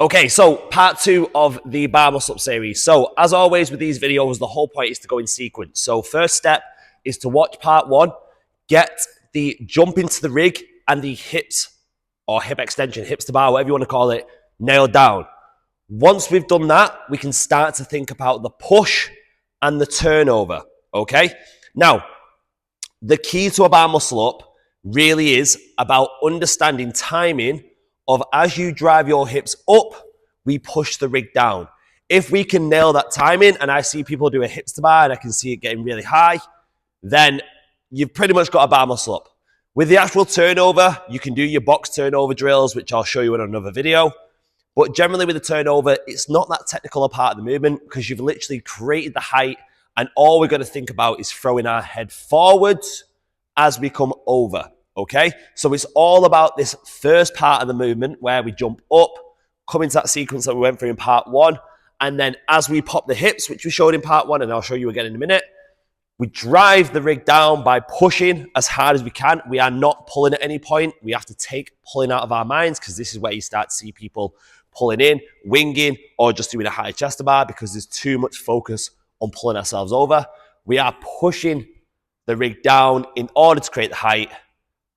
Okay, so part 2 of the bar muscle up series. So as always with these videos, the whole point is to go in sequence. So first step is to watch part 1, get the jump into the rig and the hips or hip extension, hips to bar, whatever you want to call it, nailed down. Once we've done that, we can start to think about the push and the turnover, okay? Now, the key to a bar muscle up really is about understanding timing of as you drive your hips up, we push the rig down. If we can nail that timing, and I see people do a hips to bar and I can see it getting really high, then you've pretty much got a bar muscle up. With the actual turnover, you can do your box turnover drills, which I'll show you in another video. But generally with the turnover, it's not that technical a part of the movement because you've literally created the height and all we're going to think about is throwing our head forwards as we come over. Okay, so it's all about this first part of the movement where we jump up, come into that sequence that we went through in part 1, and then as we pop the hips, which we showed in part 1, and I'll show you again in a minute, we drive the rig down by pushing as hard as we can. We are not pulling at any point. We have to take pulling out of our minds because this is where you start to see people pulling in, winging, or just doing a high chest to bar because there's too much focus on pulling ourselves over. We are pushing the rig down in order to create the height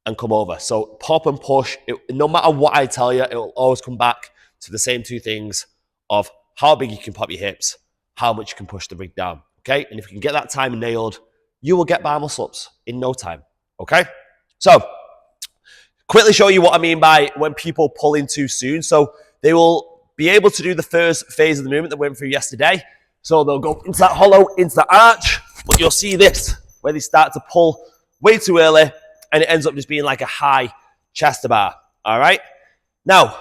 and come over. So pop and push. No matter what I tell you, it will always come back to the same two things of how big you can pop your hips, how much you can push the rig down. Okay, and if you can get that time nailed, you will get bar muscle ups in no time. Okay, so quickly show you what I mean by when people pull in too soon. So they will be able to do the first phase of the movement that we went through yesterday. So they'll go into that hollow, into the arch, but you'll see this where they start to pull way too early and it ends up just being like a high chest to bar. All right, now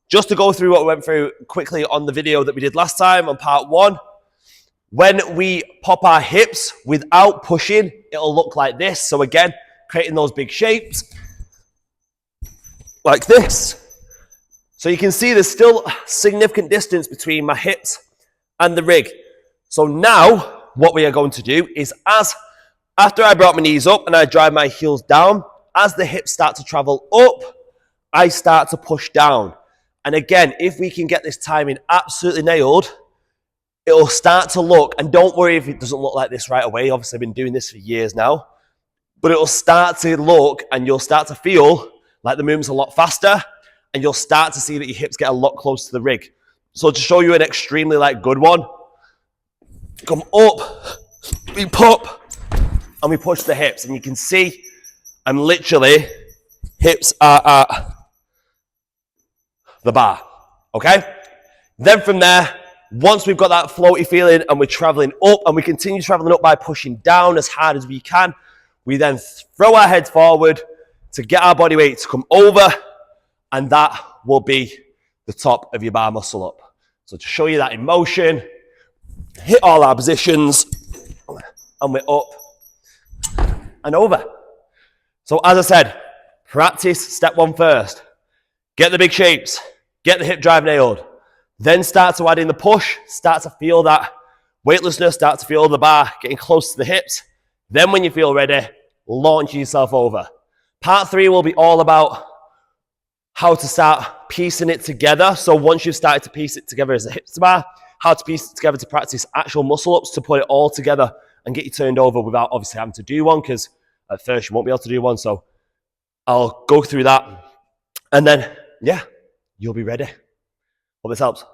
just to go through what we went through quickly on the video that we did last time on part 1. When we pop our hips without pushing, it'll look like this. So again, creating those big shapes like this. So you can see there's still significant distance between my hips and the rig. So now what we are going to do is after I brought my knees up and I drive my heels down, as the hips start to travel up, I start to push down. And again, if we can get this timing absolutely nailed, it'll start to look, and don't worry if it doesn't look like this right away. Obviously, I've been doing this for years now. But it'll start to look, and you'll start to feel like the movement's a lot faster, and you'll start to see that your hips get a lot closer to the rig. So to show you an extremely good one, come up, we pop, and we push the hips. And you can see I'm literally, hips are at the bar, okay? Then from there, once we've got that floaty feeling and we're traveling up and we continue traveling up by pushing down as hard as we can, we then throw our heads forward to get our body weight to come over, and that will be the top of your bar muscle up. So to show you that in motion, hit all our positions and we're up and over. So as I said, practice step 1 first. Get the big shapes, get the hip drive nailed. Then start to add in the push, start to feel that weightlessness, start to feel the bar getting close to the hips. Then when you feel ready, launch yourself over. Part 3 will be all about how to start piecing it together. So once you've started to piece it together as a hips to bar, how to piece it together to practice actual muscle ups to put it all together and get you turned over without obviously having to do one, because at first you won't be able to do one. So I'll go through that and then, yeah, you'll be ready. Hope this helps.